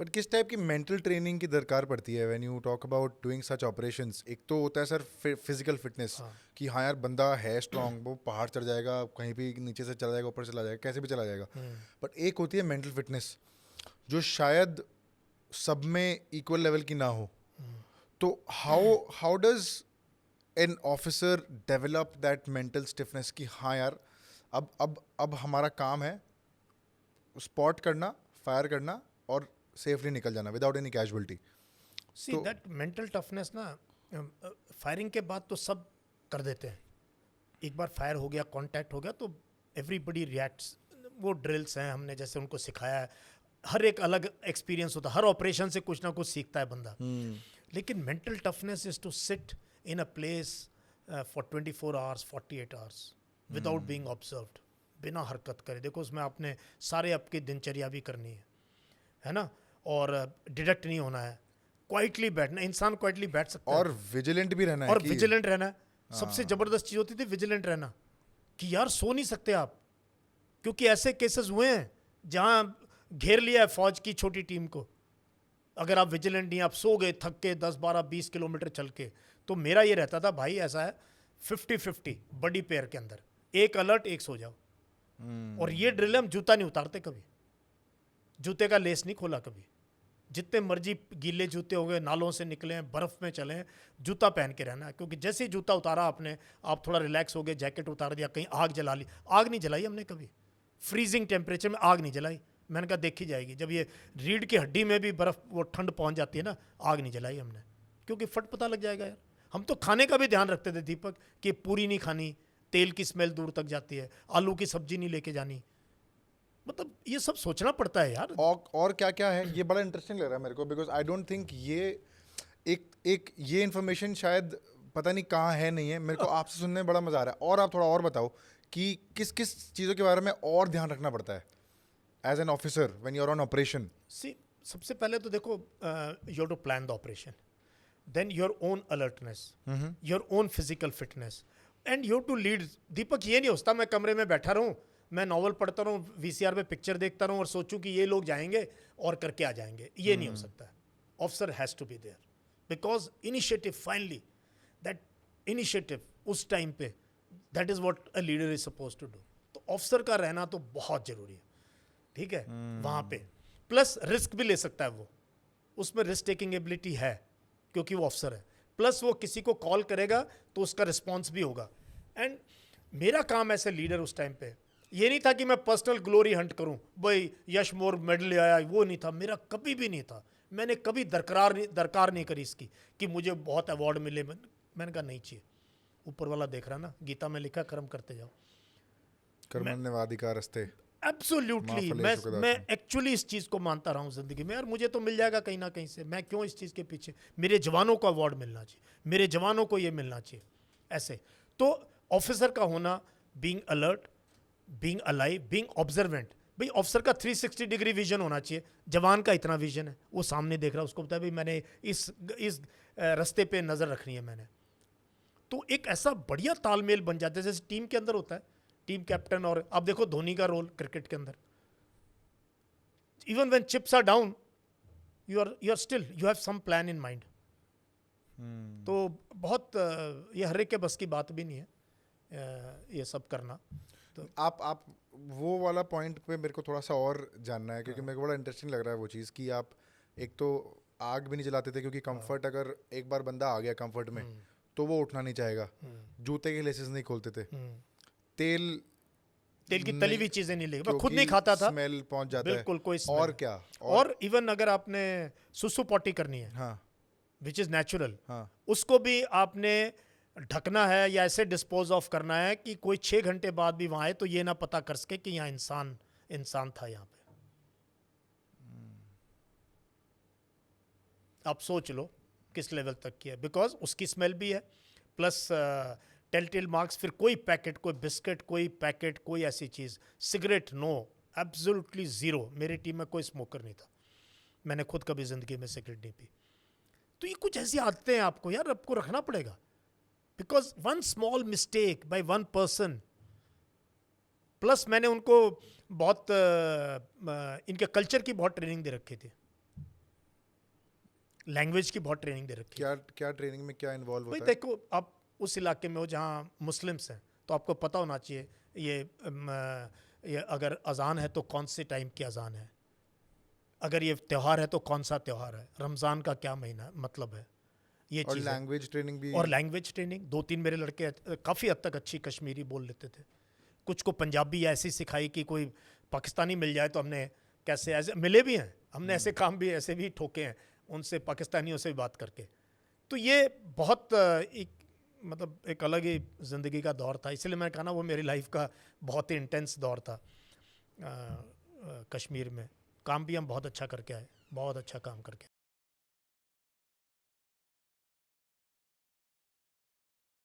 But किस type की mental training की दरकार पड़ती है when you talk about doing such operations? एक तो होता है सर फिजिकल फिटनेस, हाँ। कि हाँ यार बंदा है स्ट्रांग, वो पहाड़ चढ़ जाएगा, कहीं भी नीचे से चला जाएगा, ऊपर चला जाएगा, कैसे भी चला जाएगा। बट एक होती है मेंटल फिटनेस जो शायद सब में इक्वल लेवल की ना हो। तो how how does an officer develop that mental stiffness कि हाँ यार अब हमारा काम है स्पॉट करना, फायर करना और सेफली निकल जाना विदाउट एनी कैजुअलिटी। सी तो दैट मेंटल टफनेस ना, फायरिंग के बाद तो सब कर देते हैं। एक बार फायर हो गया, कांटेक्ट हो गया तो एवरीबडी रिएक्ट्स। वो ड्रिल्स हैं, हमने जैसे उनको सिखाया है। हर एक अलग एक्सपीरियंस होता है, हर ऑपरेशन से कुछ ना कुछ सीखता है बंदा। लेकिन mental toughness is to sit in a place for 24 hours 48 hours without being observed, बिना हरकत करे। देखो उसमें आपने सारे आपकी दिनचर्या भी करनी है ना, और डिडक्ट नहीं होना है। क्वाइटली बैठना, इंसान क्वाइटली बैठ सकता है और विजिलेंट भी रहना है और कि विजिलेंट रहना है। सबसे जबरदस्त चीज होती थी विजिलेंट रहना, कि यार सो नहीं सकते आप, क्योंकि ऐसे केसेस हुए हैं जहां घेर लिया है फौज की छोटी टीम को। अगर आप विजिलेंट नहीं, आप सो गए थक के 10 12 20 किलोमीटर चल के, तो मेरा ये रहता था भाई ऐसा है 50-50 बड़ी पेयर के अंदर, एक अलर्ट एक सो जाओ। और ये ड्रिल हम जूता नहीं उतारते कभी, जूते का लेस नहीं खोला कभी। जितने मर्जी गीले जूते हो गए, नालों से निकले हैं, बर्फ में चले हैं, जूता पहन के रहना है। क्योंकि जैसे ही जूता उतारा आपने, आप थोड़ा रिलैक्स हो गए, जैकेट उतार दिया, कहीं आग जला ली। आग नहीं जलाई हमने कभी, फ्रीजिंग टेम्परेचर में आग नहीं जलाई। मैंने कहा देखी जाएगी, जब ये रीढ़ की हड्डी में भी बर्फ वो ठंड पहुंच जाती है ना, आग नहीं जलाई हमने, क्योंकि फट पता लग जाएगा यार। हम तो खाने का भी ध्यान रखते थे दीपक, कि पूरी नहीं खानी, तेल की स्मेल दूर तक जाती है, आलू की सब्जी नहीं लेके जानी। मतलब ये सब सोचना पड़ता है यार। और क्या क्या है, ये बड़ा इंटरेस्टिंग लग रहा है मेरे को, बिकॉज आई डोंट थिंक ये एक एक ये इन्फॉर्मेशन शायद पता नहीं कहाँ है, नहीं है। मेरे को आपसे सुनने में बड़ा मजा आ रहा है। और आप थोड़ा और बताओ कि किस किस चीज़ों के बारे में और ध्यान रखना पड़ता है as an officer when you are on operation? See सबसे पहले तो देखो, you to plan the operation, then your own alertness, your own physical fitness, and you to lead. Deepak ये नहीं होता मैं कमरे में बैठा रहूं, मैं नॉवल पढ़ता रहूं, वीसीआर में पिक्चर देखता रहूं और सोचूं कि ये लोग जाएंगे और करके आ जाएंगे। ये नहीं हो सकता। Officer has to be there, because initiative finally, that initiative उस टाइम पे, that is what a leader is suppose to do. तो ऑफिसर का रहना तो बहुत जरूरी है, ठीक है। वहां पे प्लस रिस्क भी ले सकता है वो, उसमें रिस्क टेकिंग एबिलिटी है, क्योंकि वो ऑफिसर है। प्लस वो किसी को कॉल करेगा तो उसका रिस्पॉन्स भी होगा। एंड मेरा काम ऐसे लीडर उस टाइम पे ये नहीं था कि मैं पर्सनल ग्लोरी हंट करूं, भाई यश मोर मेडल आया, वो नहीं था मेरा, कभी भी नहीं था। मैंने कभी दरकार नहीं करी इसकी कि मुझे बहुत अवार्ड मिले। मैंने कहा नहीं चाहिए, ऊपर वाला देख रहा ना, गीता में लिखा कर्म करते जाओ। कर्मण्यवाधिकारस्ते माँ एब्सोल्युटली, फलेषु मैं कदाचन। एक्चुअली इस चीज़ को मानता रहा हूँ ज़िंदगी में। यार मुझे तो मिल जाएगा कहीं ना कहीं से, मैं क्यों इस चीज़ के पीछे। मेरे जवानों को अवार्ड मिलना चाहिए, मेरे जवानों को ये मिलना चाहिए। ऐसे तो ऑफिसर का होना, being alert, being alive, being observant. भाई ऑफिसर का 360 डिग्री विजन होना चाहिए। जवान का इतना विजन है, वो सामने देख रहा है, उसको पता है भाई मैंने इस रास्ते पे नज़र रखनी है मैंने। तो एक ऐसा बढ़िया तालमेल बन जाता है, जैसे टीम के अंदर होता है टीम कैप्टन। और अब देखो धोनी का रोल क्रिकेट के अंदर, even when chips are down, you are still you have some plan in mind. तो बहुत ये हर एक के बस की बात भी नहीं है ये सब करना। तो आप वो वाला पॉइंट पे मेरे को थोड़ा सा और जानना है, क्योंकि मेरे को बड़ा इंटरेस्टिंग लग रहा है वो चीज़ कि आप एक तो आग भी नहीं जलाते थे, क्योंकि कंफर्ट, अगर एक बार बंदा आ गया कंफर्ट में तो वो उठना नहीं चाहेगा। जूते के लेसेस नहीं खोलते थे, तेल तेल की तली नहीं, हुई चीज़ें नहीं लेगी, मैं खुद क्योंकि नहीं खाता था। स्मेल पहुंच जाता है। बिल्कुल कोई स्मेल और है। क्या, और इवन अगर आपने सुसु पॉटी करनी है, हाँ विच इज़ नेचुरल, हाँ उसको भी आपने ढकना है या ऐसे डिस्पोज ऑफ करना है कि कोई 6 घंटे बाद भी वहां आए तो ये ना पता कर सके कि यहाँ इंसान था यहाँ पे। आप सोच लो किस लेवल तक की है, बिकॉज उसकी स्मेल भी है, प्लस टेल मार्क्स। फिर कोई पैकेट, कोई बिस्किट, कोई पैकेट, कोई ऐसी चीज़, सिगरेट नो, एब्सोल्युटली ज़ीरो। मेरी टीम में कोई स्मोकर नहीं था, मैंने खुद कभी ज़िंदगी में सिगरेट नहीं पी। तो ये कुछ ऐसी आदतें हैं आपको यार आपको रखना पड़ेगा, because one small mistake by one person. Plus मैंने उनको बहुत इनके कल्चर की बहुत ट्रेनिंग दे रखी थी। लैंग्वेज की बहुत ट्रेनिंग दे रखी है। क्या क्या ट्रेनिंग में क्या इन्वॉल्व भाई होता है? देखो, आप उस इलाके में हो जहाँ मुस्लिम्स हैं, तो आपको पता होना चाहिए ये अगर अजान है तो कौन से टाइम की अजान है, अगर ये त्यौहार है तो कौन सा त्यौहार है, रमज़ान का क्या महीना मतलब है, ये और चीज़ है। लैंग्वेज ट्रेनिंग भी? और लैंग्वेज ट्रेनिंग, 2-3 मेरे लड़के काफ़ी हद तक अच्छी कश्मीरी बोल लेते थे। कुछ को पंजाबी ऐसी सिखाई कि कोई पाकिस्तानी मिल जाए तो हमने कैसे, ऐसे मिले भी हैं हमने, ऐसे काम भी ऐसे भी ठोके हैं उनसे, पाकिस्तानियों से भी बात करके। तो ये बहुत एक मतलब एक अलग ही ज़िंदगी का दौर था, इसलिए मैंने कहा ना वो मेरी लाइफ का बहुत ही इंटेंस दौर था। कश्मीर में काम भी हम बहुत अच्छा करके आए, बहुत अच्छा काम करके